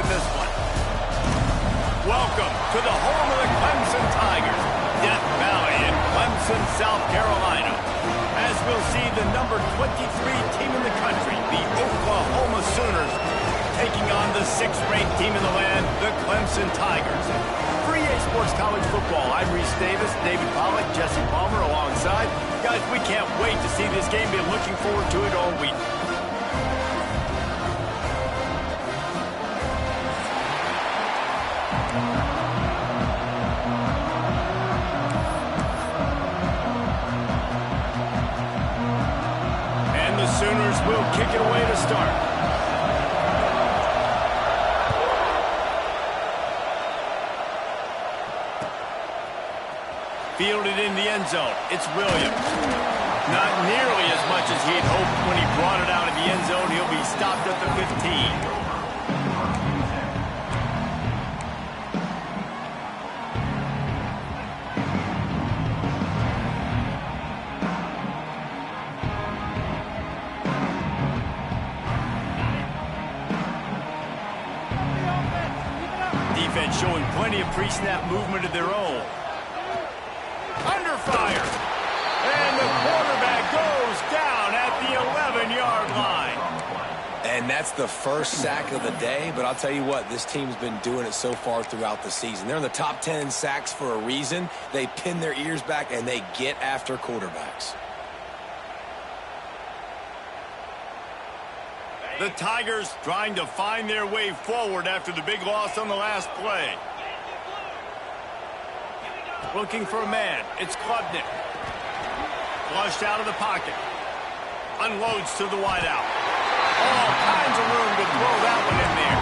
in this one. Welcome to the home of the Clemson Tigers, Death Valley in Clemson, South Carolina. As we'll see the number 23 team in the country, the Oklahoma Sooners, taking on the 6th-ranked team in the land, the Clemson Tigers. For EA Sports College Football, I'm Reese Davis, David Pollack, Jesse Palmer alongside. Guys, we can't wait to see this game. Been looking forward to it all week. And the Sooners will kick it away to start. Fielded in the end zone. It's Williams. Not nearly as much as he'd hoped when he brought it out of the end zone. He'll be stopped at the 15. Defense showing plenty of pre-snap movement of their own. Under fire. And the quarterback goes down at the 11-yard line. And that's the first sack of the day, but I'll tell you what, this team's been doing it so far throughout the season. They're in the top 10 in sacks for a reason. They pin their ears back, and they get after quarterbacks. The Tigers trying to find their way forward after the big loss on the last play. Looking for a man. It's Klubnik. Flushed out of the pocket. Unloads to the wideout. All kinds of room to throw that one in there.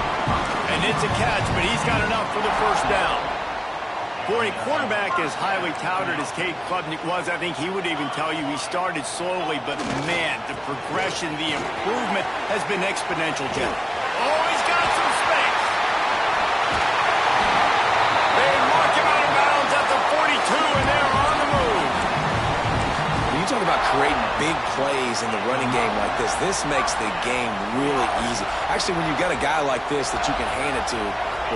And it's a catch, but he's got enough for the first down. For a quarterback as highly touted as Cade Klubnik was, I think he would even tell you he started slowly, but man, the progression, the improvement has been exponential, Jeff. Oh, he's got some space. They mark him out of bounds at the 42, and they're on the move. When you talk about creating big plays in the running game like this makes the game really easy. Actually, when you've got a guy like this that you can hand it to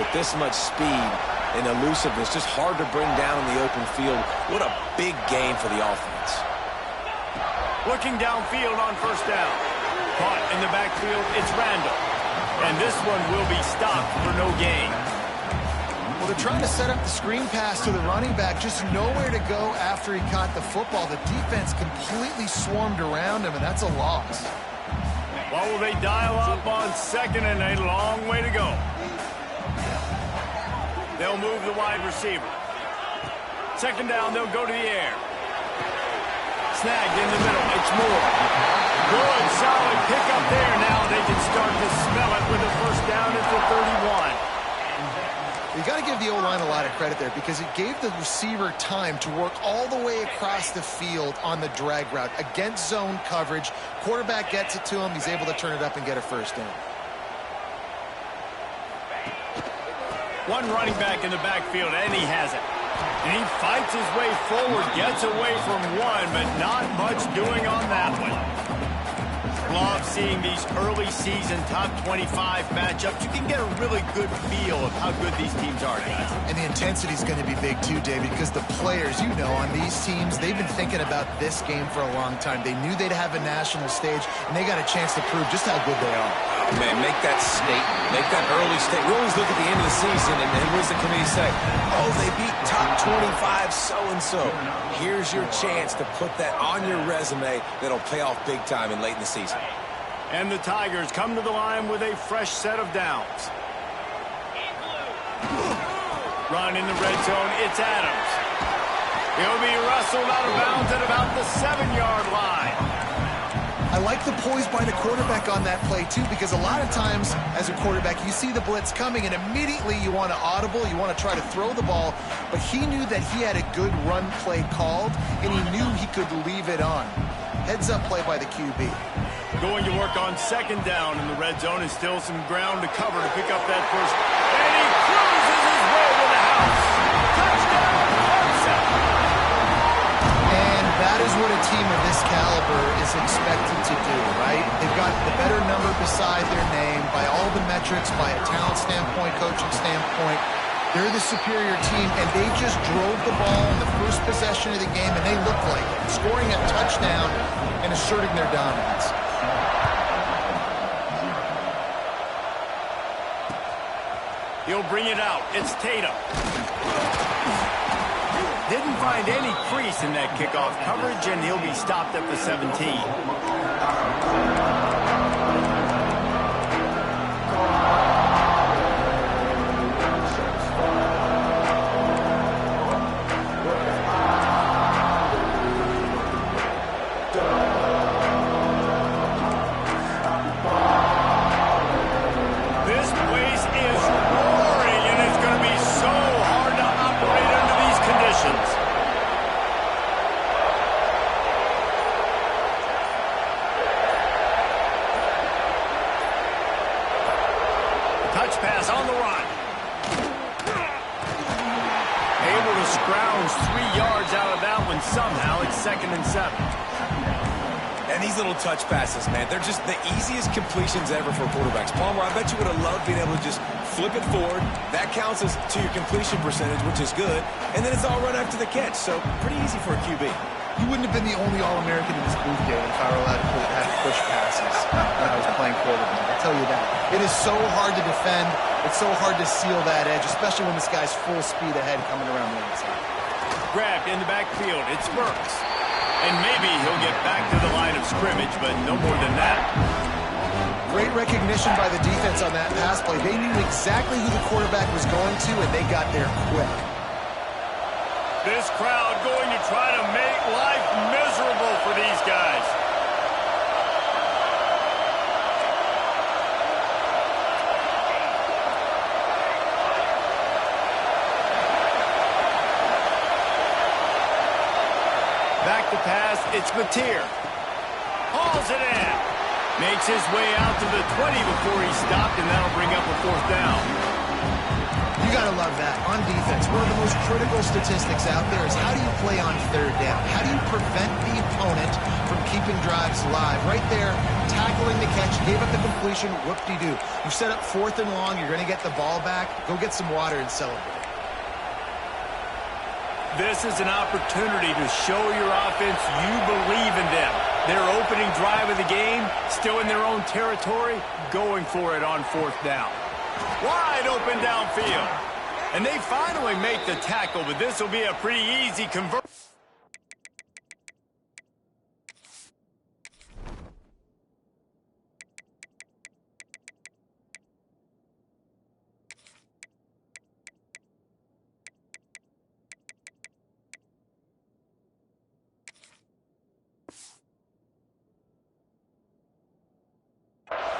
with this much speed and elusiveness, just hard to bring down in the open field. What a big game for the offense. Looking downfield on first down. Caught in the backfield, it's Randall. And this one will be stopped for no gain. Well, they're trying to set up the screen pass to the running back, just nowhere to go after he caught the football. The defense completely swarmed around him, and that's a loss. What will they dial up on second and a long way to go? They'll move the wide receiver. Second down, they'll go to the air. Snagged in the middle. It's Moore. Good, solid pickup there. Now they can start to smell it with a first down at the 31. You got to give the O-line a lot of credit there because it gave the receiver time to work all the way across the field on the drag route against zone coverage. Quarterback gets it to him. He's able to turn it up and get a first down. One running back in the backfield, and he has it. And he fights his way forward, gets away from one, but not much doing on that one. Love seeing these early season top 25 matchups. You can get a really good feel of how good these teams are, guys. And the intensity is going to be big too, David, because the players, you know, on these teams, they've been thinking about this game for a long time. They knew they'd have a national stage, and they got a chance to prove just how good they are. Oh, man, make that statement. Make that early statement. We always look at the end of the season, and what does the committee say? Oh, they beat top 25 so-and-so. Here's your chance to put that on your resume that'll pay off big time in late in the season. And the Tigers come to the line with a fresh set of downs. Run in the red zone, it's Adams. He'll be wrestled out of bounds at about the 7-yard line. I like the poise by the quarterback on that play, too, because a lot of times as a quarterback, you see the blitz coming, and immediately you want to audible, you want to try to throw the ball, but he knew that he had a good run play called, and he knew he could leave it on. Heads-up play by the QB. Going to work on second down in the red zone, and still some ground to cover to pick up that first. And he cruises his way to the house. Touchdown, Clemson. And that is what a team of this caliber is expected to do, right? They've got the better number beside their name by all the metrics metrics, by a talent standpoint, coaching standpoint. They're the superior team, and they just drove the ball in the first possession of the game, and they looked like it, scoring a touchdown and asserting their dominance. He'll bring it out. It's Tatum. Didn't find any crease in that kickoff coverage, and he'll be stopped at the 17. This place is roaring, and it's going to be so hard to operate under these conditions. Touch pass on the run. Able to scrounge 3 yards out of that one somehow. It's 2nd and 7. And these little touch passes, man, they're just the easiest completions ever for quarterbacks. Palmer, I bet you would have loved being able to just flip it forward. That counts as to your completion percentage, which is good. And then it's all run after the catch, so pretty easy for a QB. You wouldn't have been the only All-American in this booth game if I were allowed to have push passes when I was playing quarterback. I'll tell you that. It is so hard to defend. It's so hard to seal that edge, especially when this guy's full speed ahead coming around the inside. Grabbed in the backfield. It's Burks. And maybe he'll get back to the line of scrimmage, but no more than that. Great recognition by the defense on that pass play. They knew exactly who the quarterback was going to, and they got there quick. This crowd going to try to make life miserable for these guys. Back to pass, it's Mateer. Hauls it in. Makes his way out to the 20 before he stopped, and that'll bring up a 4th down. You got to love that. On defense, one of the most critical statistics out there is how do you play on 3rd down? How do you prevent the opponent from keeping drives alive? Right there, tackling the catch, gave up the completion, whoop-de-doo. You set up 4th and long, you're going to get the ball back. Go get some water and celebrate. This is an opportunity to show your offense you believe in them. Their opening drive of the game, still in their own territory, going for it on 4th down. Wide open downfield. And they finally make the tackle, but this will be a pretty easy conversion.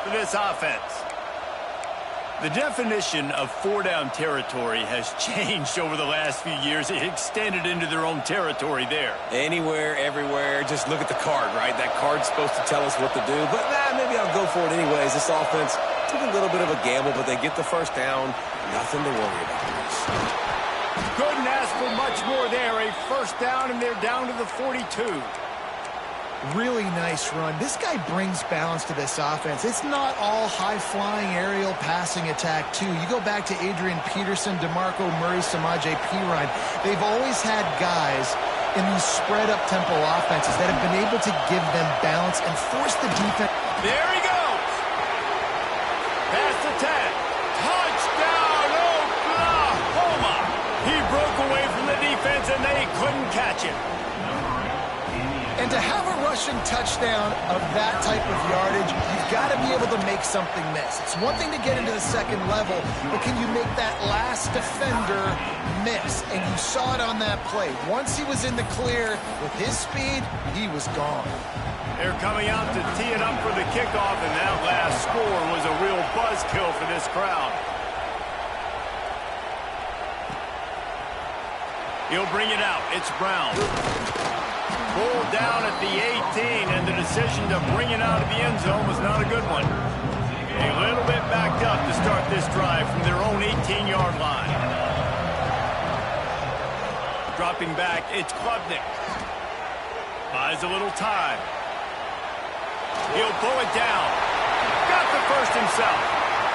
For this offense. The definition of 4-down territory has changed over the last few years. It extended into their own territory there. Anywhere, everywhere, just look at the card, right? That card's supposed to tell us what to do, but maybe I'll go for it anyways. This offense took a little bit of a gamble, but they get the 1st down. Nothing to worry about. Couldn't ask for much more there. A 1st down, and they're down to the 42. Really nice run. This guy brings balance to this offense. It's not all high-flying aerial passing attack, too. You go back to Adrian Peterson, DeMarco Murray, Samaje Perine. They've always had guys in these spread-up tempo offenses that have been able to give them balance and force the defense. There he goes. Pass to 10. Touchdown, Oklahoma. He broke away from the defense, and they couldn't catch him. And to have a rushing touchdown of that type of yardage, you've got to be able to make something miss. It's one thing to get into the 2nd level, but can you make that last defender miss? And you saw it on that play. Once he was in the clear with his speed, he was gone. They're coming out to tee it up for the kickoff, and that last score was a real buzzkill for this crowd. He'll bring it out. It's Brown. Pulled down at the 18, and the decision to bring it out of the end zone was not a good one. A little bit backed up to start this drive from their own 18-yard line. Dropping back, it's Klubnik. Buys a little time. He'll pull it down. Got the 1st himself.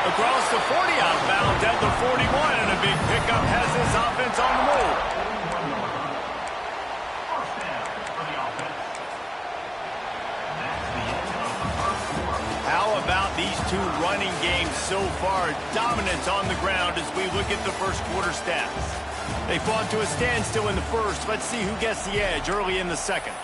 Across the 40 out of bounds at the 41, and a big pickup has this offense on the move. How about these two running games so far? Dominance on the ground as we look at the first quarter stats. They fought to a standstill in the first. Let's see who gets the edge early in the second.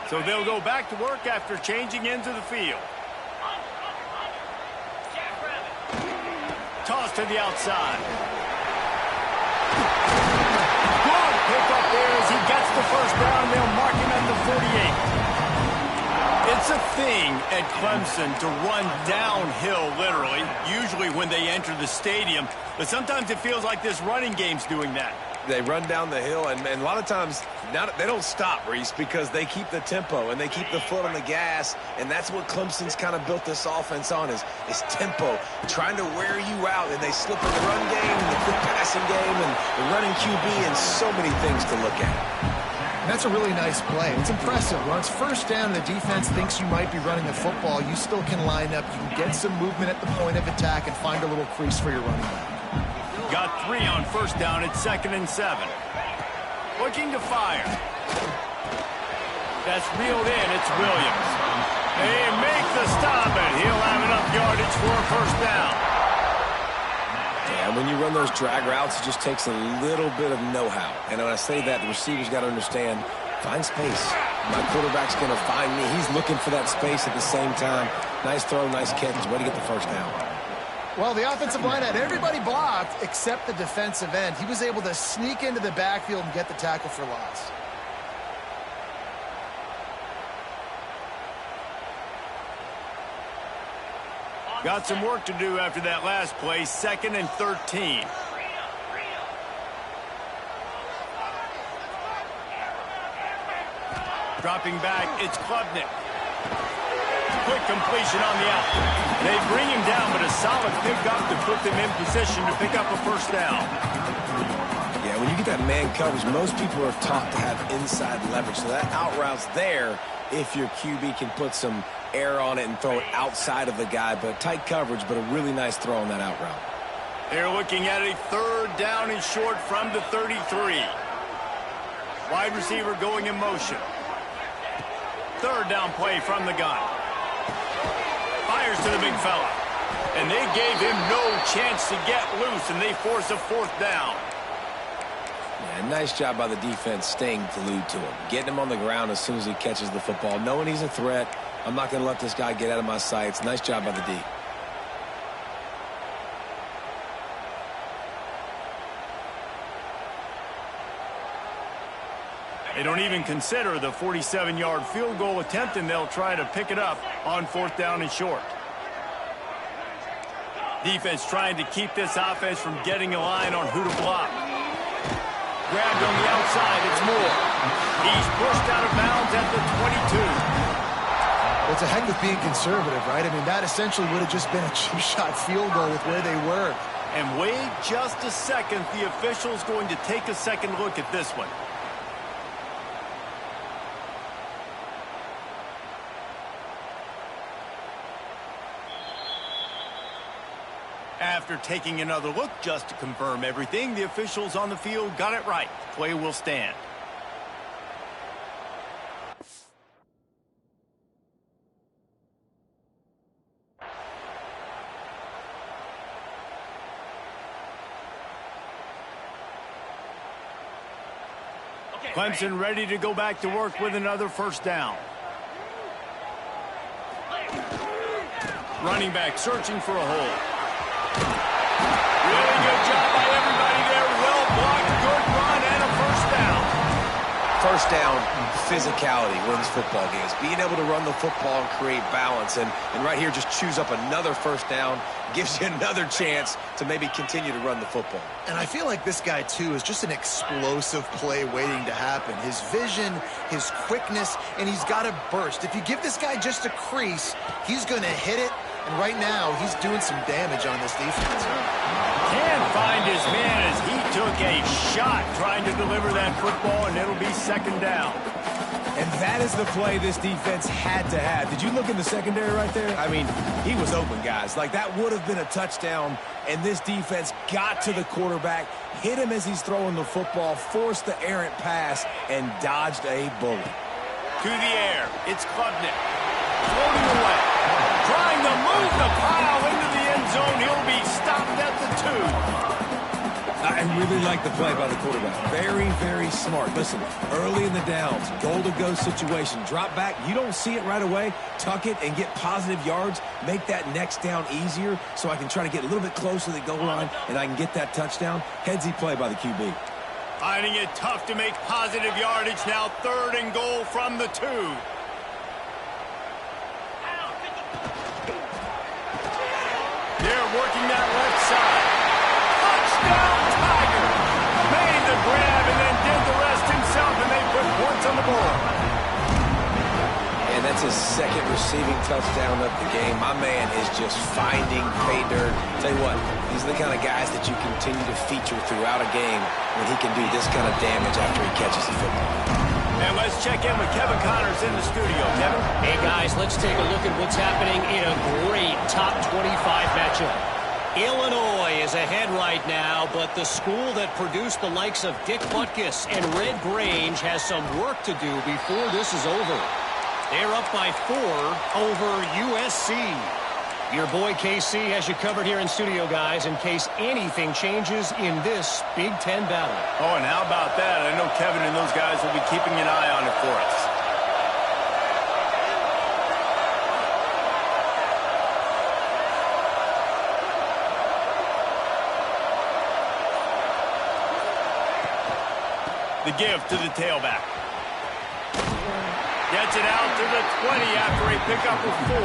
So they'll go back to work after changing into the field. Toss to the outside. Good pick up there as he gets the first down. They'll mark him at the 48. It's a thing at Clemson to run downhill, literally, usually when they enter the stadium. But sometimes it feels like this running game's doing that. They run down the hill, and a lot of times they don't stop, Reese, because they keep the tempo and they keep the foot on the gas, and that's what Clemson's kind of built this offense on is tempo, trying to wear you out, and they slip in the run game, the quick passing game, and the running QB, and so many things to look at. And that's a really nice play. It's impressive. When it's first down, the defense thinks you might be running the football. You still can line up. You can get some movement at the point of attack and find a little crease for your running back. Got 3 on first down at 2nd and 7. Looking to fire. That's reeled in. It's Williams. They make the stop, and he'll have enough yardage for a first down. Yeah, when you run those drag routes, it just takes a little bit of know-how. And when I say that, the receiver's got to understand, find space. My quarterback's going to find me. He's looking for that space at the same time. Nice throw, nice catch. Way to get the first down. Well, the offensive line had everybody blocked except the defensive end. He was able to sneak into the backfield and get the tackle for loss. Got some work to do after that last play. 2nd and 13. Dropping back, it's Klubnik. Quick completion on the out. They bring him down, but a solid pickup to put them in position to pick up a first down. Yeah, when you get that man coverage, most people are taught to have inside leverage. So that out route's there if your QB can put some air on it and throw it outside of the guy. But tight coverage, but a really nice throw on that out route. They're looking at a 3rd down and short from the 33. Wide receiver going in motion. 3rd down play from the gun. Fires to the big fella. And they gave him no chance to get loose, and they force a 4th down. Yeah, nice job by the defense staying glued to him. Getting him on the ground as soon as he catches the football. Knowing he's a threat. I'm not going to let this guy get out of my sights. Nice job by the D. They don't even consider the 47-yard field goal attempt, and they'll try to pick it up on 4th down and short. Defense trying to keep this offense from getting a line on who to block. Grabbed on the outside, it's Moore. He's pushed out of bounds at the 22. Well, it's a heck of being conservative, right? I mean, that essentially would have just been a cheap-shot field goal with where they were. And wait just a second. The official's going to take a second look at this one. After taking another look just to confirm everything, the officials on the field got it right. Play will stand. Clemson ready to go back to work with another first down. Running back searching for a hole. Really good job by everybody there. Well blocked, good run, and a first down. First down, physicality wins football games. Being able to run the football and create balance. And right here, just choose up another first down. Gives you another chance to maybe continue to run the football. And I feel like this guy, too, is just an explosive play waiting to happen. His vision, his quickness, and he's got to burst. If you give this guy just a crease, he's going to hit it. And right now, he's doing some damage on this defense. Can't find his man as he took a shot trying to deliver that football, and it'll be second down. And that is the play this defense had to have. Did you look in the secondary right there? I mean, he was open, guys. Like, that would have been a touchdown, and this defense got to the quarterback, hit him as he's throwing the football, forced the errant pass, and dodged a bullet. To the air, it's Klubnik. Floating away. Trying to move the pile into the end zone. He'll be stopped at the 2. I really like the play by the quarterback. Very, very smart. Listen, early in the downs, goal-to-go situation. Drop back. You don't see it right away. Tuck it and get positive yards. Make that next down easier so I can try to get a little bit closer to the goal line and I can get that touchdown. Headsy play by the QB. Finding it tough to make positive yardage now. 3rd and goal from the 2. They're working that left side. Touchdown, Tiger! Made the grab and then did the rest himself, and they put points on the board. And that's his 2nd receiving touchdown of the game. My man is just finding pay dirt. Tell you what, these are the kind of guys that you continue to feature throughout a game when he can do this kind of damage after he catches the football. And let's check in with Kevin Connors in the studio. Kevin? Hey, guys, let's take a look at what's happening in a great top 25 matchup. Illinois is ahead right now, but the school that produced the likes of Dick Butkus and Red Grange has some work to do before this is over. They're up by 4 over USC. Your boy KC has you covered here in studio, guys, in case anything changes in this Big Ten battle. Oh, and how about that? I know Kevin and those guys will be keeping an eye on it for us. The give to the tailback. Gets it out to the 20 after a pickup of 4.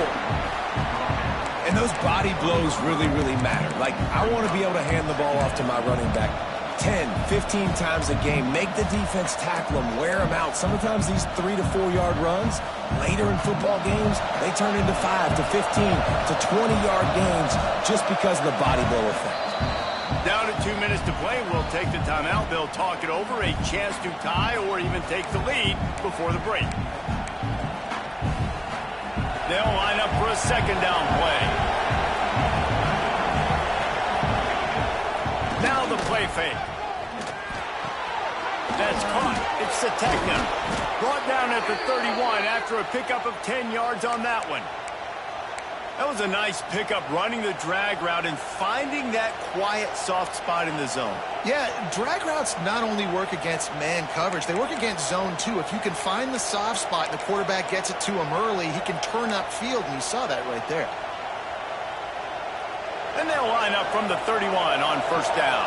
And those body blows really, really matter. Like, I want to be able to hand the ball off to my running back 10, 15 times a game. Make the defense tackle them, wear them out. Sometimes these 3 to 4 yard runs, later in football games, they turn into 5 to 15 to 20-yard gains just because of the body blow effect. Down to 2 minutes to play. We'll take the timeout. They'll talk it over, a chance to tie or even take the lead before the break. They'll line up for a 2nd down play. Now the play fake. That's caught. It's Sategna. Brought down at the 31 after a pickup of 10 yards on that one. That was a nice pickup, running the drag route and finding that quiet, soft spot in the zone. Yeah, drag routes not only work against man coverage, they work against zone too. If you can find the soft spot and the quarterback gets it to him early, he can turn upfield, and you saw that right there. And they'll line up from the 31 on 1st down.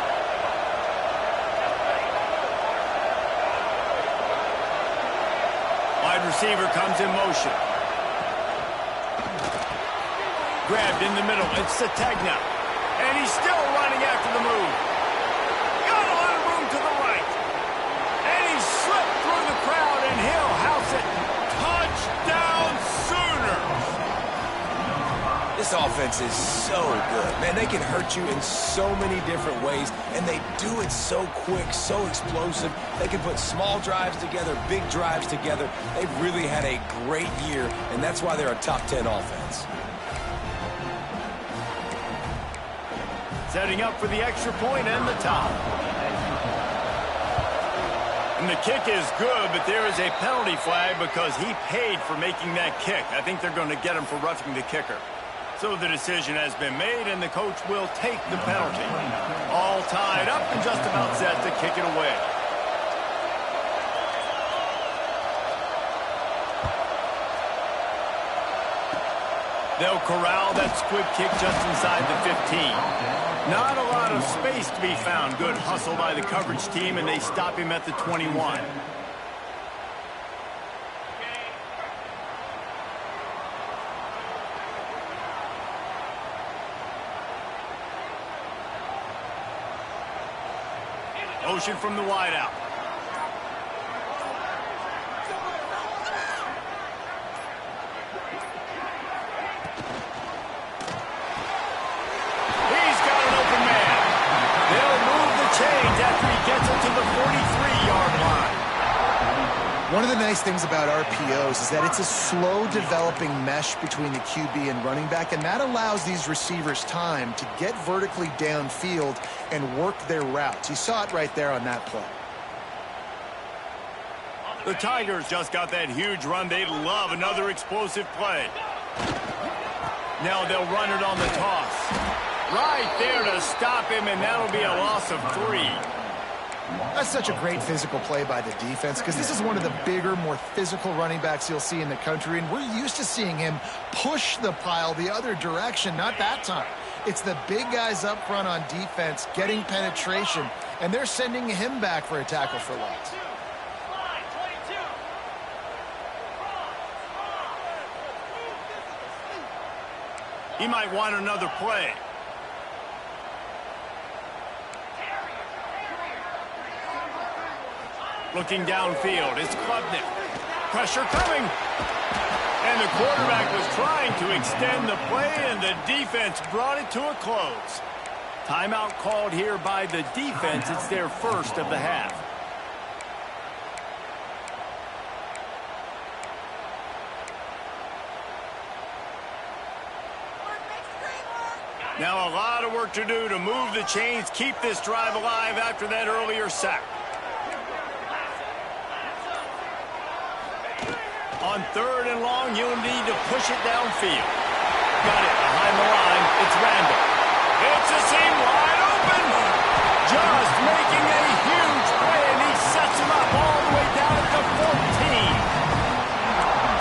Wide receiver comes in motion. Grabbed in the middle. It's Sategna. And he's still running after the move. Got a lot of room to the right. And he slipped through the crowd, and he'll house it. Touchdown, Sooners! This offense is so good. Man, they can hurt you in so many different ways, and they do it so quick, so explosive. They can put small drives together, big drives together. They've really had a great year, and that's why they're a top 10 offense. Setting up for the extra point and the top. And the kick is good, but there is a penalty flag because he paid for making that kick. I think they're going to get him for roughing the kicker. So the decision has been made, and the coach will take the penalty. All tied up and just about set to kick it away. They'll corral that squib kick just inside the 15. Not a lot of space to be found. Good hustle by the coverage team, and they stop him at the 21. Motion from the wideout. He's got an open man. They'll move the chains at One of the nice things about RPOs is that it's a slow developing mesh between the QB and running back, and that allows these receivers time to get vertically downfield and work their routes. You saw it right there on that play. The Tigers just got that huge run. They love another explosive play. Now they'll run it on the toss. Right there to stop him, and that'll be a loss of 3. That's such a great physical play by the defense because this is one of the bigger, more physical running backs you'll see in the country, and we're used to seeing him push the pile the other direction. Not that time. It's the big guys up front on defense getting penetration, and they're sending him back for a tackle for loss. He might want another play. Looking downfield, it's Klubnik. Pressure coming. And the quarterback was trying to extend the play, and the defense brought it to a close. Timeout called here by the defense. It's their first of the half. Now a lot of work to do to move the chains, keep this drive alive after that earlier sack. On 3rd and long, you'll need to push it downfield. Got it behind the line. It's Randall. It's a seam wide open. Just making a huge play, and he sets him up all the way down at the 14.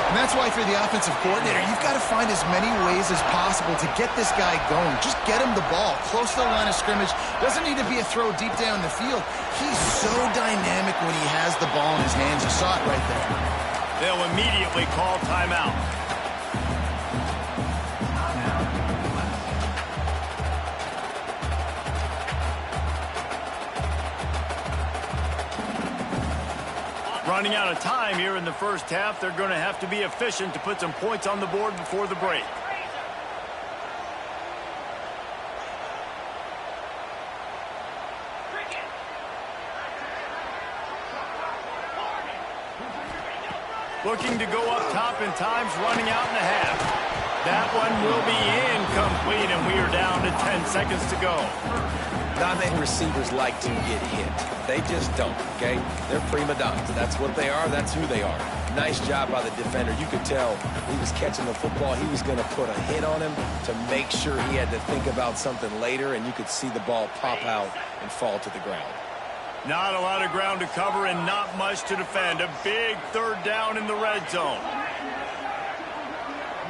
And that's why for the offensive coordinator, you've got to find as many ways as possible to get this guy going. Just get him the ball close to the line of scrimmage. Doesn't need to be a throw deep down the field. He's so dynamic when he has the ball in his hands. You saw it right there. They'll immediately call timeout. Running out of time here in the first half. They're going to have to be efficient to put some points on the board before the break. Looking to go up top in times, running out in the half. That one will be incomplete, and we are down to 10 seconds to go. Not many receivers like to get hit. They just don't, okay? They're prima donnas. That's what they are. That's who they are. Nice job by the defender. You could tell he was catching the football. He was going to put a hit on him to make sure he had to think about something later, and you could see the ball pop out and fall to the ground. Not a lot of ground to cover and not much to defend. A big 3rd down in the red zone.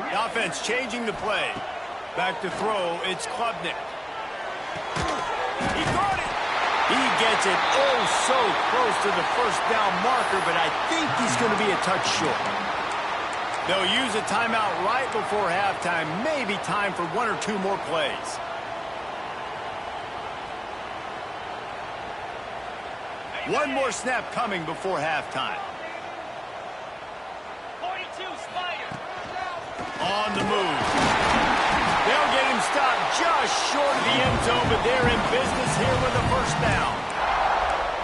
The offense changing the play. Back to throw, it's Klubnik. He caught it. He gets it oh so close to the first down marker, but I think he's going to be a touch short. They'll use a timeout right before halftime. Maybe time for 1 or 2 more plays. One more snap coming before halftime. 42 Spider. On the move. They'll get him stopped just short of the end zone, but they're in business here with a first down.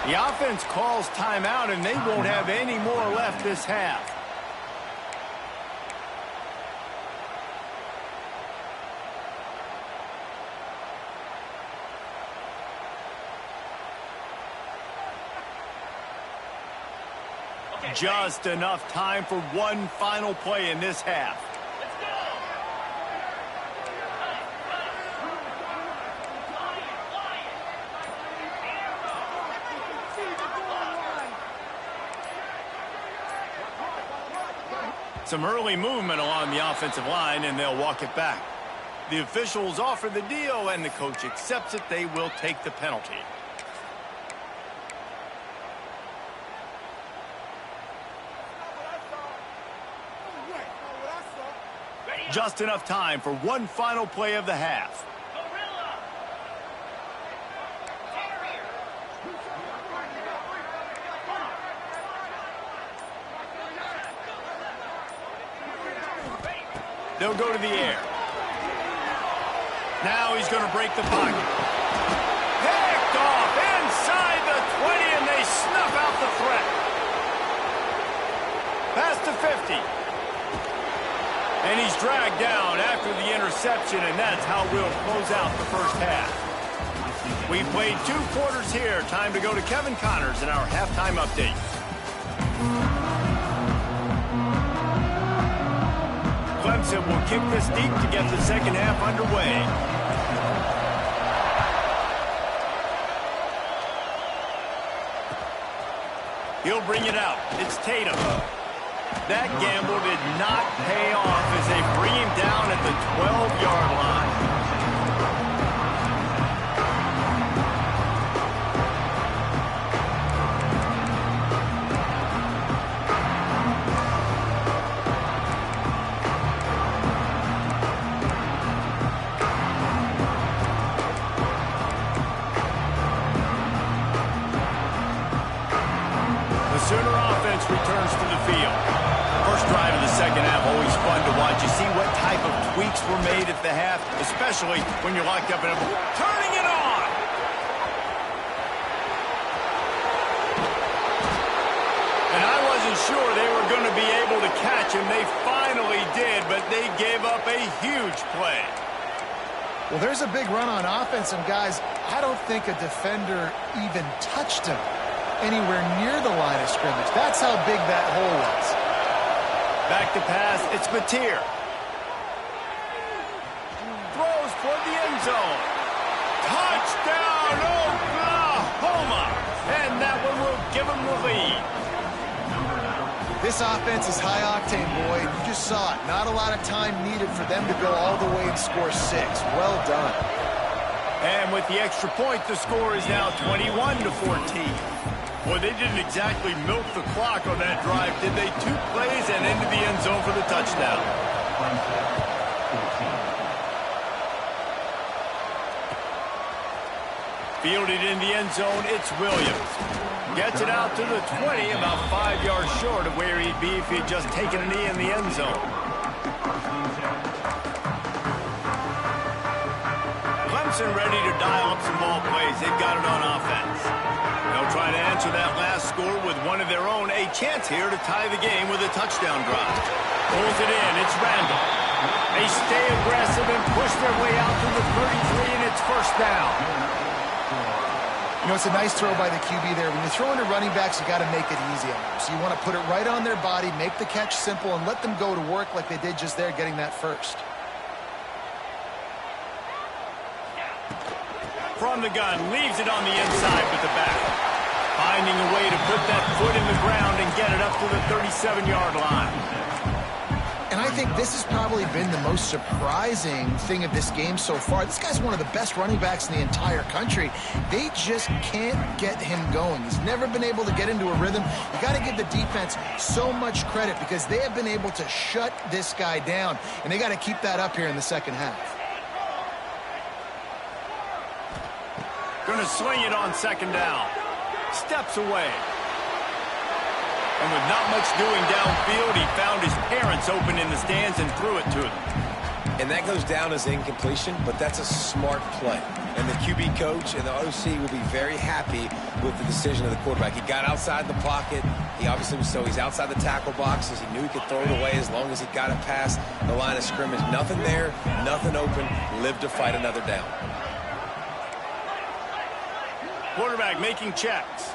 The offense calls timeout, and they won't have any more left this half. Just enough time for one final play in this half. Let's go. Some early movement along the offensive line, and they'll walk it back. The officials offer the deal, and the coach accepts it. They will take the penalty. Just enough time for one final play of the half. They'll go to the air. Now he's going to break the pocket. Picked off inside the 20, and they snuff out the threat. 50. And he's dragged down after the interception, and that's how we'll close out the first half. We played 2 quarters here. Time to go to Kevin Connors in our halftime update. Clemson will kick this deep to get the second half underway. He'll bring it out. It's Tatum. That gamble did not pay off as they bring him down at the 12-yard line. Sooner offense returns to the field. First drive of the second half, always fun to watch. You see what type of tweaks were made at the half, especially when you're locked up in a... Turning it on! And I wasn't sure they were going to be able to catch him. They finally did, but they gave up a huge play. Well, there's a big run on offense, and guys, I don't think a defender even touched him anywhere near the line of scrimmage. That's how big that hole was. Back to pass, it's Mateer. Throws toward the end zone. Touchdown, Oklahoma! And that one will give them the lead. This offense is high octane, Boyd. You just saw it. Not a lot of time needed for them to go all the way and score 6. Well done. And with the extra point, the score is now 21-14. Boy, they didn't exactly milk the clock on that drive, did they? 2 plays and into the end zone for the touchdown. Fielded in the end zone, it's Williams. Gets it out to the 20, about 5 yards short of where he'd be if he'd just taken a knee in the end zone. Clemson ready to dial up some ball plays. They've got it on offense. They'll try to answer that last score with one of their own. A chance here to tie the game with a touchdown drive. Pulls it in. It's Randall. They stay aggressive and push their way out to the 33, and it's first down. You know, it's a nice throw by the QB there. When you're throwing to running backs, you got to make it easy on them. So you want to put it right on their body, make the catch simple, and let them go to work like they did just there, getting that first. From the gun, leaves it on the inside with the back. Finding a way to put that foot in the ground and get it up to the 37-yard line. And I think this has probably been the most surprising thing of this game so far. This guy's one of the best running backs in the entire country. They just can't get him going. He's never been able to get into a rhythm. You got to give the defense so much credit because they have been able to shut this guy down, and they got to keep that up here in the second half. Going to swing it on second down. Steps away. And with not much doing downfield, he found his parents open in the stands and threw it to them. And that goes down as incompletion, but that's a smart play. And the QB coach and the OC will be very happy with the decision of the quarterback. He got outside the pocket. He obviously was he's outside the tackle boxes. He knew he could throw it away as long as he got it past the line of scrimmage. Nothing there, nothing open. Lived to fight another down. Quarterback making checks.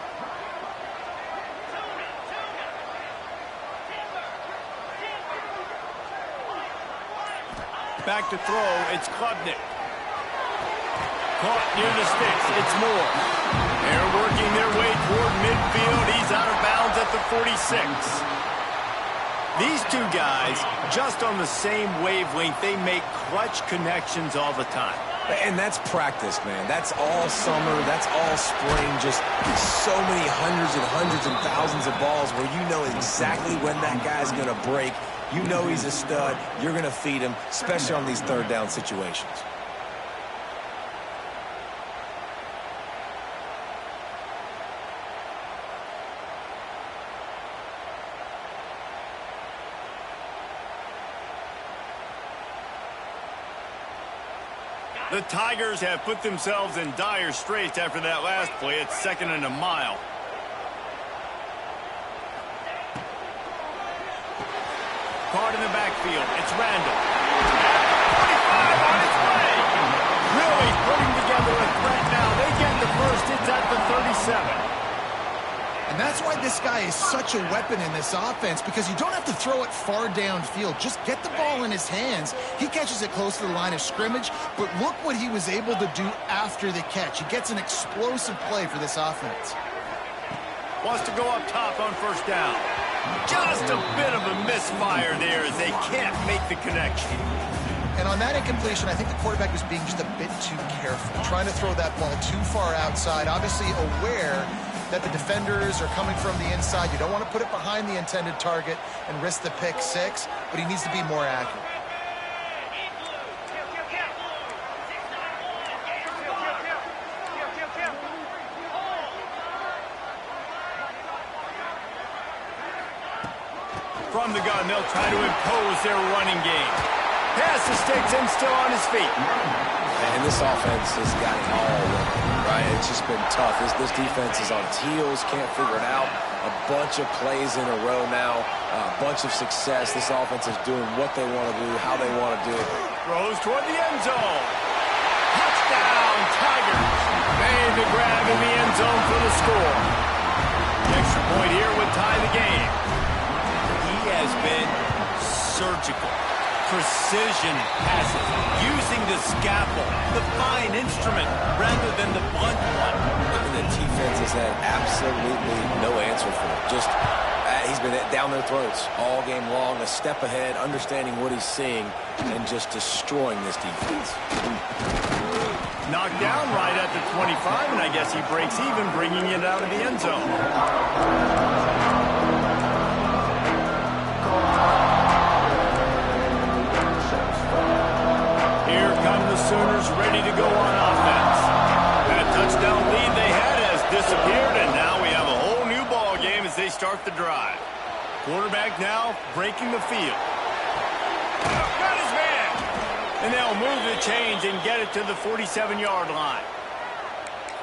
Back to throw, it's Klubnik. Caught near the sticks, it's Moore. They're working their way toward midfield. He's out of bounds at the 46. These two guys, just on the same wavelength, they make clutch connections all the time. And that's practice, man. That's all summer. That's all spring. Just so many hundreds and thousands of balls where you know exactly when that guy's going to break. You know he's a stud. You're going to feed him, especially on these third down situations. The Tigers have put themselves in dire straits after that last play. It's 2nd and a mile. Caught in the backfield. It's Randall. At the 45 on its way. Really putting together a threat now. They get the first. It's at the 37. And that's why this guy is such a weapon in this offense, because you don't have to throw it far downfield. Just get the ball in his hands. He catches it close to the line of scrimmage, but look what he was able to do after the catch. He gets an explosive play for this offense. Wants to go up top on first down. Just a bit of a misfire there as they can't make the connection. And on that incompletion, I think the quarterback was being just a bit too careful, trying to throw that ball too far outside, obviously aware that the defenders are coming from the inside. You don't want to put it behind the intended target and risk the pick six, but he needs to be more accurate. From the gun, they'll try to impose their running game. Pass the sticks and still on his feet. And this offense has got it all working, right? It's just been tough. This defense is on its heels, can't figure it out. A bunch of plays in a row now, a bunch of success. This offense is doing what they want to do, how they want to do it. Throws toward the end zone. Touchdown, Tigers. Made the grab in the end zone for the score. The extra point here would tie the game. He has been surgical. Precision passes, using the scalpel, the fine instrument, rather than the blunt one. And the defense has had absolutely no answer for it. Just, he's been down their throats all game long, a step ahead, understanding what he's seeing, and just destroying this defense. Knocked down right at the 25, and I guess he breaks even, bringing it out of the end zone. Here come the Sooners ready to go on offense. That touchdown lead they had has disappeared, and now we have a whole new ball game as they start the drive. Quarterback now breaking the field. Got his man! And they'll move the chains and get it to the 47-yard line.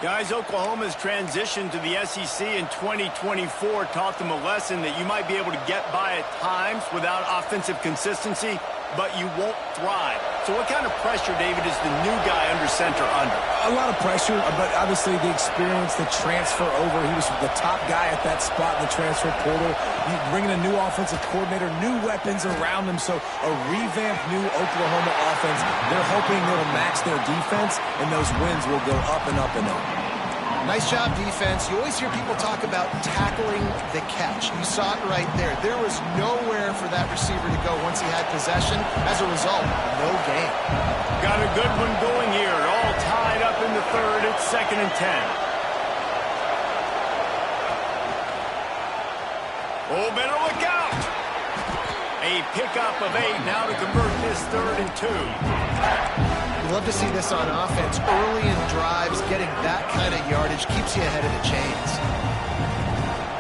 Guys, Oklahoma's transition to the SEC in 2024 taught them a lesson that you might be able to get by at times without offensive consistency, but you won't thrive. So what kind of pressure, David, is the new guy under center under? A lot of pressure, but obviously the experience, the transfer over. He was the top guy at that spot in the transfer portal. You bring in a new offensive coordinator, new weapons around him. So a revamped new Oklahoma offense. They're hoping it'll match their defense, and those wins will go up and up and up. Nice job, defense. You always hear people talk about tackling the catch. You saw it right there. There was nowhere for that receiver to go once he had possession. As a result, no gain. Got a good one going here. All tied up in the third. It's 2nd and 10. Oh, better look out. A pickup of 8 now to convert this 3rd and 2. You love to see this on offense. Early in drives, getting that kind of yardage keeps you ahead of the chains.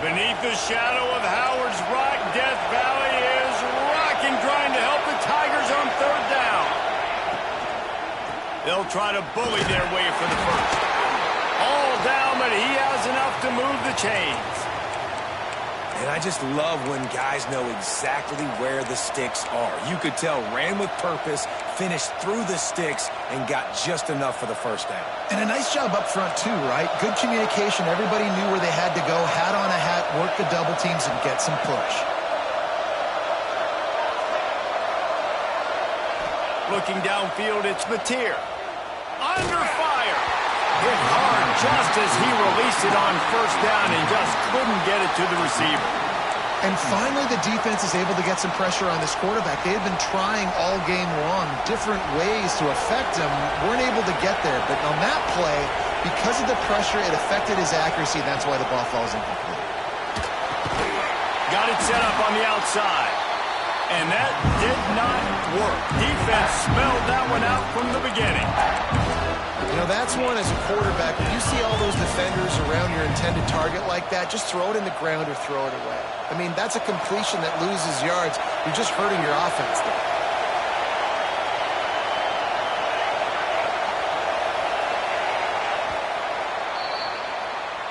Beneath the shadow of Howard's Rock, Death Valley is rocking, trying to help the Tigers on 3rd down. They'll try to bully their way for the first. All down, but he has enough to move the chains. And I just love when guys know exactly where the sticks are. You could tell ran with purpose, finished through the sticks, and got just enough for the first down. And a nice job up front, too, right? Good communication. Everybody knew where they had to go, hat on a hat, work the double teams, and get some push. Looking downfield, it's Mateer. Under fire. Hit hard just as he released it on first down and just couldn't get it to the receiver. And finally, the defense is able to get some pressure on this quarterback. They had been trying all game long different ways to affect him. Weren't able to get there. But on that play, because of the pressure, it affected his accuracy. That's why the ball falls incomplete. Got it set up on the outside. And that did not work. Defense smelled that one out from the beginning. You know, that's one as a quarterback. When you see all those defenders around your intended target like that, just throw it in the ground or throw it away. I mean, that's a completion that loses yards. You're just hurting your offense there.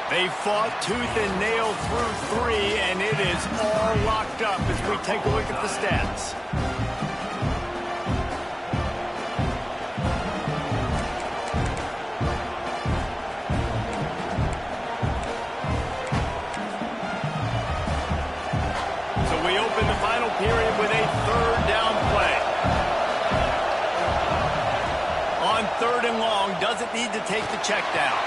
They fought tooth and nail through 3, and it is is all locked up as we take a look at the stats. So we open the final period with a third down play. On third and long, doesn't need to take the check down.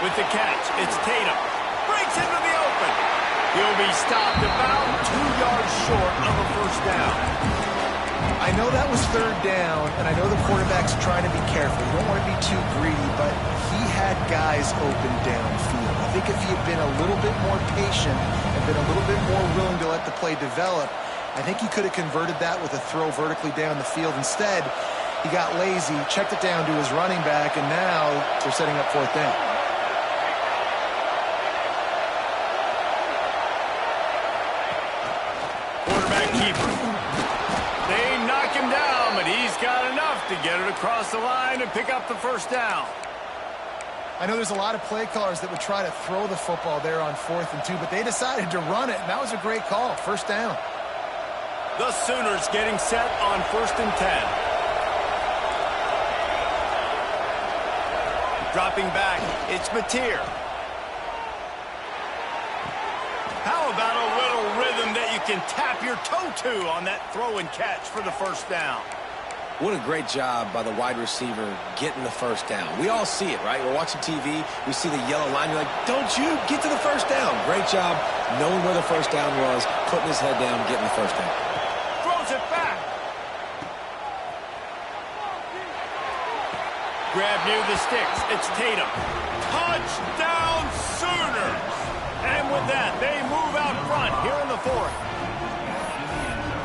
With the catch, it's Tatum. Breaks into the open. He'll be stopped about 2 yards short of a first down. I know that was third down, and I know the quarterback's trying to be careful. You don't want to be too greedy, but he had guys open downfield. I think if he had been a little bit more patient and been a little bit more willing to let the play develop, I think he could have converted that with a throw vertically down the field. Instead, he got lazy, checked it down to his running back, and now they're setting up fourth down. To get it across the line and pick up the first down. I know there's a lot of play callers that would try to throw the football there on 4th and 2, but they decided to run it, and that was a great call. First down. The Sooners getting set on 1st and 10. Dropping back, it's Mateer. How about a little rhythm that you can tap your toe to on that throw and catch for the first down? What a great job by the wide receiver getting the first down. We all see it, right? We're watching TV. We see the yellow line. You're like, don't you get to the first down. Great job knowing where the first down was, putting his head down, getting the first down. Throws it back. Grab near the sticks. It's Tatum. Touchdown Sooners. And with that, they move out front here in the 4th.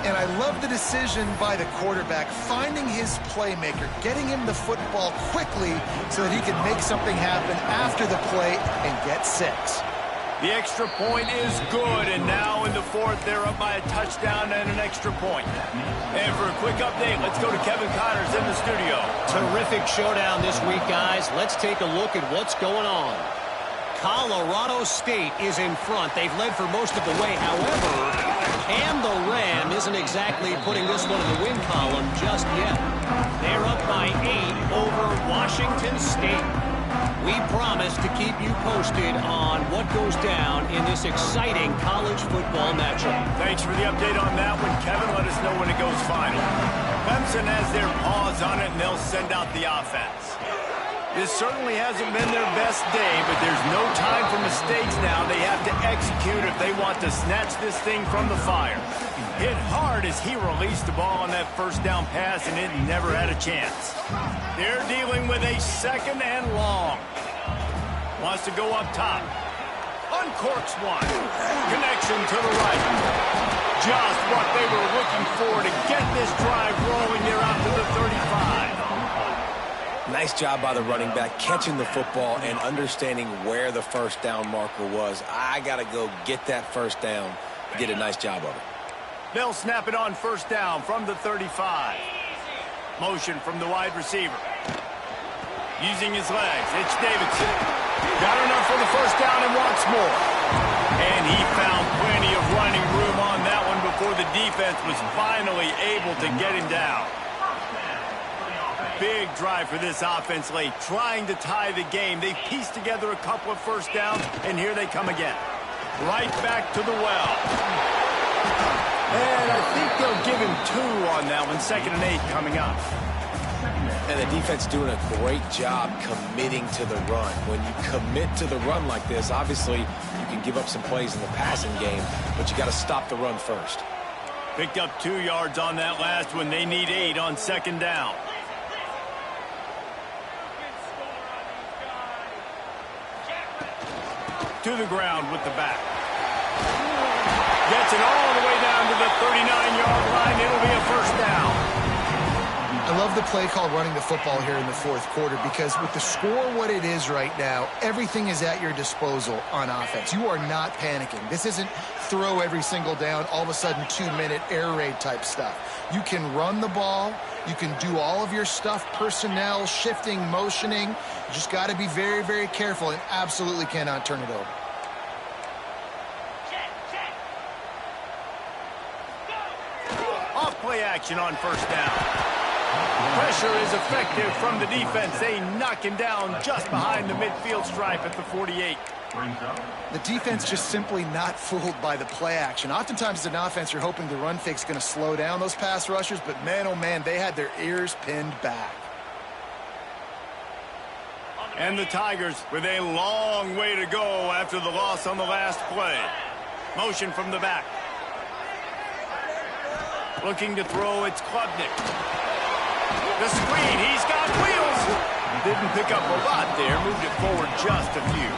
And I love the decision by the quarterback, finding his playmaker, getting him the football quickly so that he can make something happen after the play and get 6. The extra point is good, and now in the 4th, they're up by a touchdown and an extra point. And for a quick update, let's go to Kevin Connors in the studio. Terrific showdown this week, guys. Let's take a look at what's going on. Colorado State is in front. They've led for most of the way, however, and the Ram isn't exactly putting this one in the win column just yet. They're up by 8 over Washington State. We promise to keep you posted on what goes down in this exciting college football matchup. Thanks for the update on that one, Kevin. Let us know when it goes final. Clemson has their paws on it, and they'll send out the offense. This certainly hasn't been their best day, but there's no time for mistakes now. They have to execute if they want to snatch this thing from the fire. Hit hard as he released the ball on that first down pass, and it never had a chance. They're dealing with a 2nd and long. Wants to go up top. Uncorks one. Connection to the right. Just what they were looking for to get this drive rolling there out to the 35. Nice job by the running back, catching the football and understanding where the first down marker was. I got to go get that first down. Did a nice job of it. They'll snap it on first down from the 35. Motion from the wide receiver. Using his legs, it's Davidson. Got enough for the first down and wants more. And he found plenty of running room on that one before the defense was finally able to get him down. Big drive for this offense late, trying to tie the game. They pieced together a couple of first downs, and here they come again. Right back to the well. And I think they'll give him 2 on that one. 2nd and 8 coming up. And the defense doing a great job committing to the run. When you commit to the run like this, obviously you can give up some plays in the passing game, but you got to stop the run first. Picked up 2 yards on that last one. They need 8 on 2nd down. To the ground with the back. Gets it all the way down to the 39-yard line. It'll be a first down. I love the play call running the football here in the 4th quarter because with the score what it is right now, everything is at your disposal on offense. You are not panicking. This isn't throw every single down, all of a sudden 2-minute air raid type stuff. You can run the ball. You can do all of your stuff, personnel, shifting, motioning. You just got to be very, very careful and absolutely cannot turn it over. play action on first down. Pressure is effective from the defense. They knock him down just behind the midfield stripe at the 48. The defense just simply not fooled by the play action. Oftentimes as an offense, you're hoping the run fake's going to slow down those pass rushers, but man, oh man, they had their ears pinned back. And the Tigers with a long way to go after the loss on the last play. Motion from the back. Looking to throw, it's Klubnik. The screen, he's got wheels. Didn't pick up a lot there, moved it forward just a few.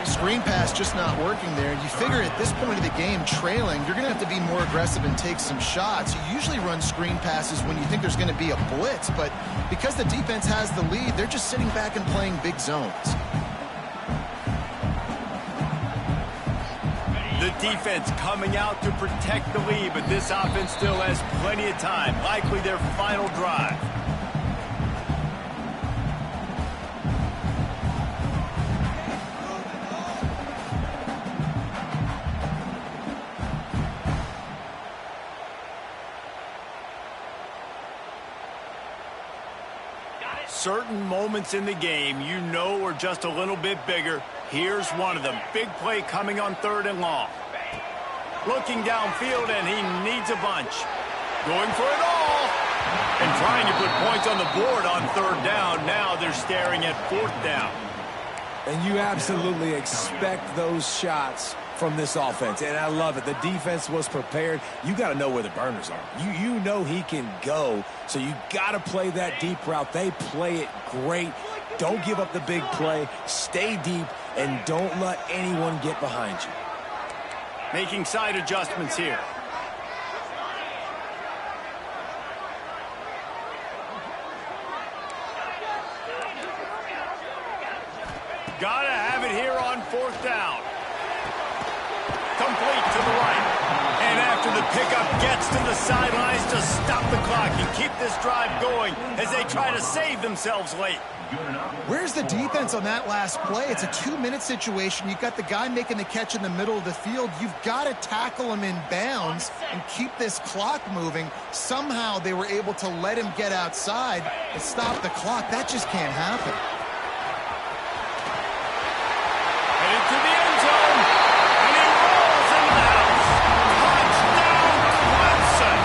Screen pass just not working there. You figure at this point of the game, trailing, you're going to have to be more aggressive and take some shots. You usually run screen passes when you think there's going to be a blitz, but because the defense has the lead, they're just sitting back and playing big zones. The defense coming out to protect the lead, but this offense still has plenty of time, likely their final drive. Certain moments in the game you know are just a little bit bigger. Here's one of them. Big play coming on 3rd and long. Looking downfield, and he needs a bunch. Going for it all. And trying to put points on the board on 3rd down. Now they're staring at 4th down. And you absolutely expect those shots from this offense, and I love it. The defense was prepared. You got to know where the burners are. You know he can go, so you got to play that deep route. They play it great. Don't give up the big play. Stay deep, and don't let anyone get behind you. Making side adjustments here. Gotta have it here on 4th down. Complete to the right. And after the pickup gets to the sidelines to stop the clock and keep this drive going as they try to save themselves late. Where's the defense on that last play? It's a 2-minute situation. You've got the guy making the catch in the middle of the field. You've got to tackle him in bounds and keep this clock moving. Somehow they were able to let him get outside and stop the clock. That just can't happen. Headed to the end zone. And he rolls into the house. Touchdown, Clemson.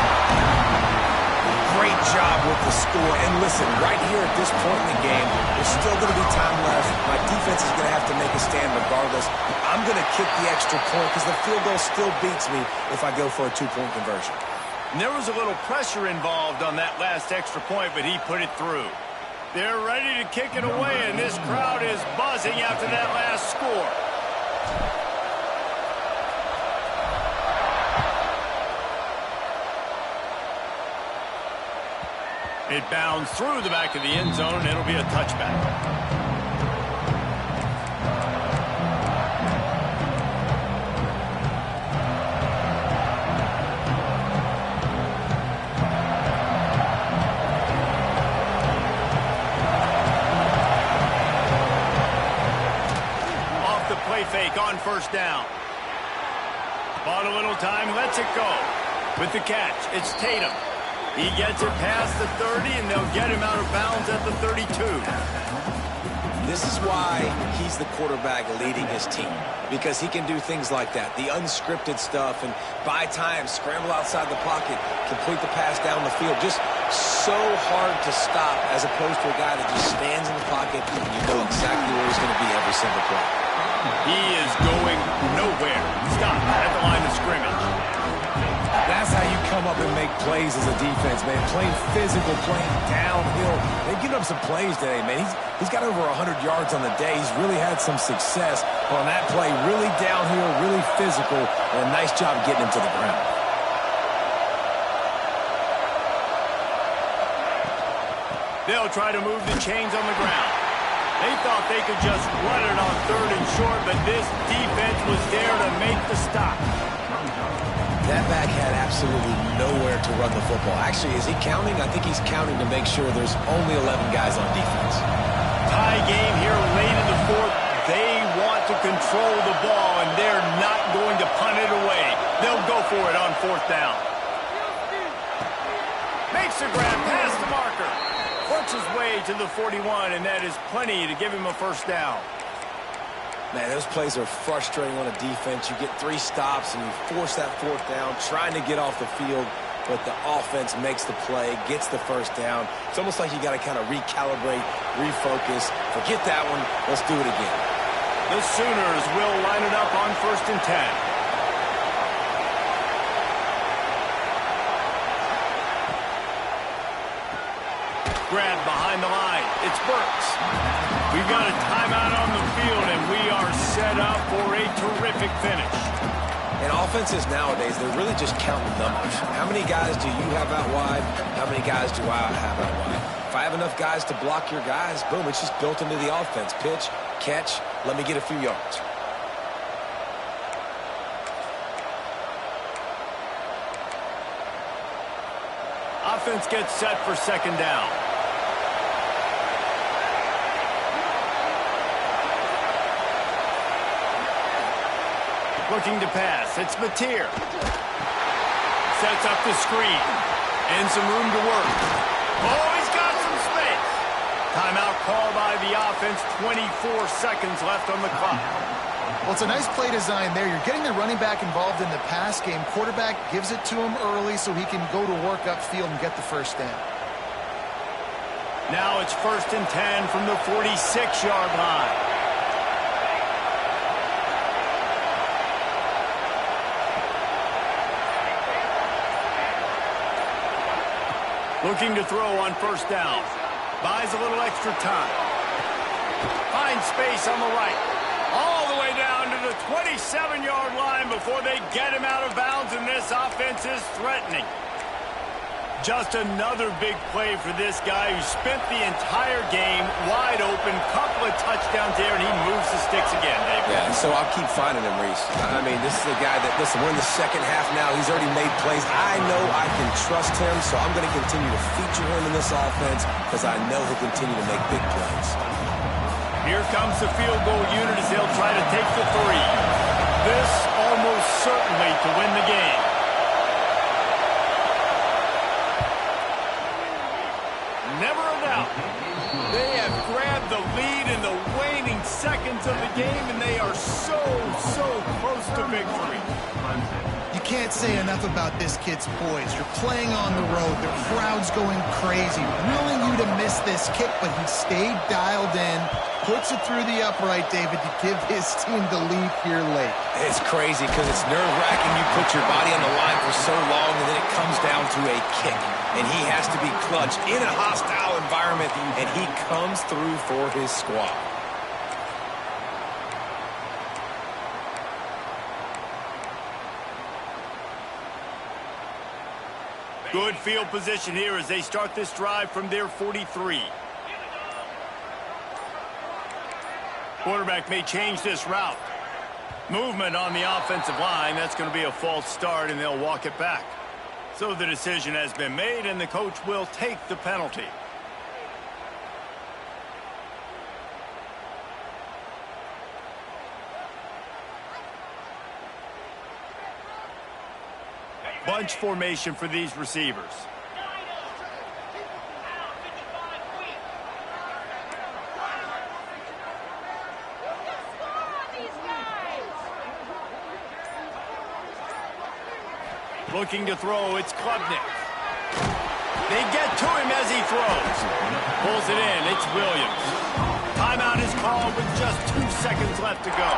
Great job with the score. And listen, right here at this point in the game, there's still going to be time left. My defense is going to have to make a stand regardless. I'm going to kick the extra point because the field goal still beats me if I go for a 2-point conversion. And there was a little pressure involved on that last extra point, but he put it through. They're ready to kick it away, and this crowd is buzzing after that last score. It bounds through the back of the end zone, and it'll be a touchback. Fake on 1st down. Bought a little time, lets it go. With the catch, it's Tatum. He gets it past the 30, and they'll get him out of bounds at the 32. This is why he's the quarterback leading his team, because he can do things like that, the unscripted stuff, and buy time, scramble outside the pocket, complete the pass down the field. Just so hard to stop as opposed to a guy that just stands in the pocket and you know exactly where he's going to be every single play. He is going nowhere. Stop at the line of scrimmage. That's how you come up and make plays as a defense, man. Playing physical, playing downhill. They've given up some plays today, man. He's got over 100 yards on the day. He's really had some success on that play. Really downhill, really physical, and a nice job getting him to the ground. They'll try to move the chains on the ground. They thought they could just run it on 3rd and short, but this defense was there to make the stop. That back had absolutely nowhere to run the football. Actually, is he counting? I think he's counting to make sure there's only 11 guys on defense. Tie game here late in the 4th. They want to control the ball, and they're not going to punt it away. They'll go for it on 4th down. Makes the grab past the marker. Works his way to the 41, and that is plenty to give him a first down. Man, those plays are frustrating on a defense. You get 3 stops, and you force that 4th down, trying to get off the field, but the offense makes the play, gets the first down. It's almost like you got to kind of recalibrate, refocus. Forget that one. Let's do it again. The Sooners will line it up on 1st and 10. Grab behind the line. It's Burks. We've got a timeout on the field, and we are set up for a terrific finish. And offenses nowadays, they're really just counting numbers. How many guys do you have out wide? How many guys do I have out wide? If I have enough guys to block your guys, boom, it's just built into the offense. Pitch, catch, let me get a few yards. Offense gets set for 2nd down. Looking to pass. It's Mateer. Sets up the screen. And some room to work. Oh, he's got some space. Timeout called by the offense. 24 seconds left on the clock. Well, it's a nice play design there. You're getting the running back involved in the pass game. Quarterback gives it to him early so he can go to work upfield and get the first down. Now it's 1st and 10 from the 46-yard line. Looking to throw on 1st down. Buys a little extra time. Finds space on the right. All the way down to the 27-yard line before they get him out of bounds, and this offense is threatening. Just another big play for this guy who spent the entire game wide open. Couple of touchdowns there, and he moves the sticks again, David. Yeah, and so I'll keep finding him, Reese. I mean, this is a guy that, listen, we're in the 2nd half now. He's already made plays. I know I can trust him, so I'm going to continue to feature him in this offense because I know he'll continue to make big plays. Here comes the field goal unit as they'll try to take the 3. This almost certainly to win the game. Never a doubt. They have grabbed the lead in the waning seconds of the game, and they are so close to victory. You can't say enough about this kid's poise. You're playing on the road. The crowd's going crazy, willing you to miss this kick, but he stayed dialed in, puts it through the upright, David, to give his team the lead here late. It's crazy because it's nerve-wracking. You put your body on the line for so long, and then it comes down to a kick. And he has to be clutch in a hostile environment, and he comes through for his squad. Good field position here as they start this drive from their 43. Quarterback may change this route. Movement on the offensive line. That's going to be a false start, and they'll walk it back. So the decision has been made, and the coach will take the penalty. Bunch formation for these receivers. Looking to throw, it's Klubnik. They get to him as he throws. Pulls it in, it's Williams. Timeout is called with just 2 seconds left to go.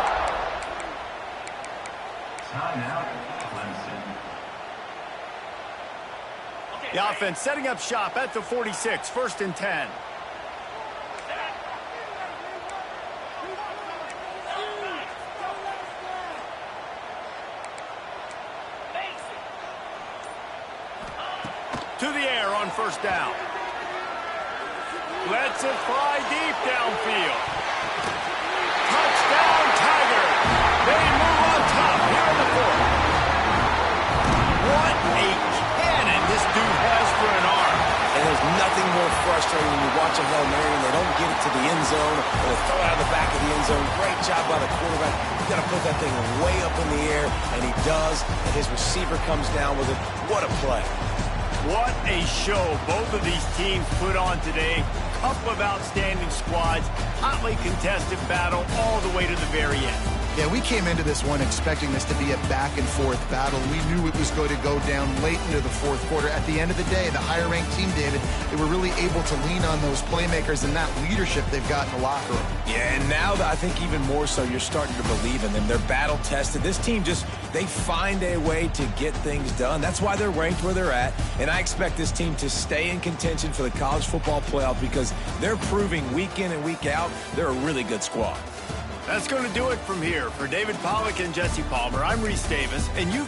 Timeout, Clemson. The offense setting up shop at the 46, 1st and 10. To the air on 1st down. Lets it fly deep downfield. Touchdown, Tigers. They move on top here in the 4th. What a cannon this dude has for an arm. And there's nothing more frustrating when you watch a Hail Mary and they don't get it to the end zone or they throw it out of the back of the end zone. Great job by the quarterback. You've got to put that thing way up in the air, and he does, and his receiver comes down with it. What a play. What a show both of these teams put on today. Couple of outstanding squads, hotly contested battle all the way to the very end. Yeah, we came into this one expecting this to be a back-and-forth battle. We knew it was going to go down late into the fourth quarter. At the end of the day, the higher-ranked team, David, they were really able to lean on those playmakers and that leadership they've got in the locker room. Yeah, and now I think even more so, you're starting to believe in them. They're battle-tested. This team they find a way to get things done. That's why they're ranked where they're at. And I expect this team to stay in contention for the college football playoff because they're proving week in and week out they're a really good squad. That's going to do it from here. For David Pollack and Jesse Palmer, I'm Reese Davis, and you've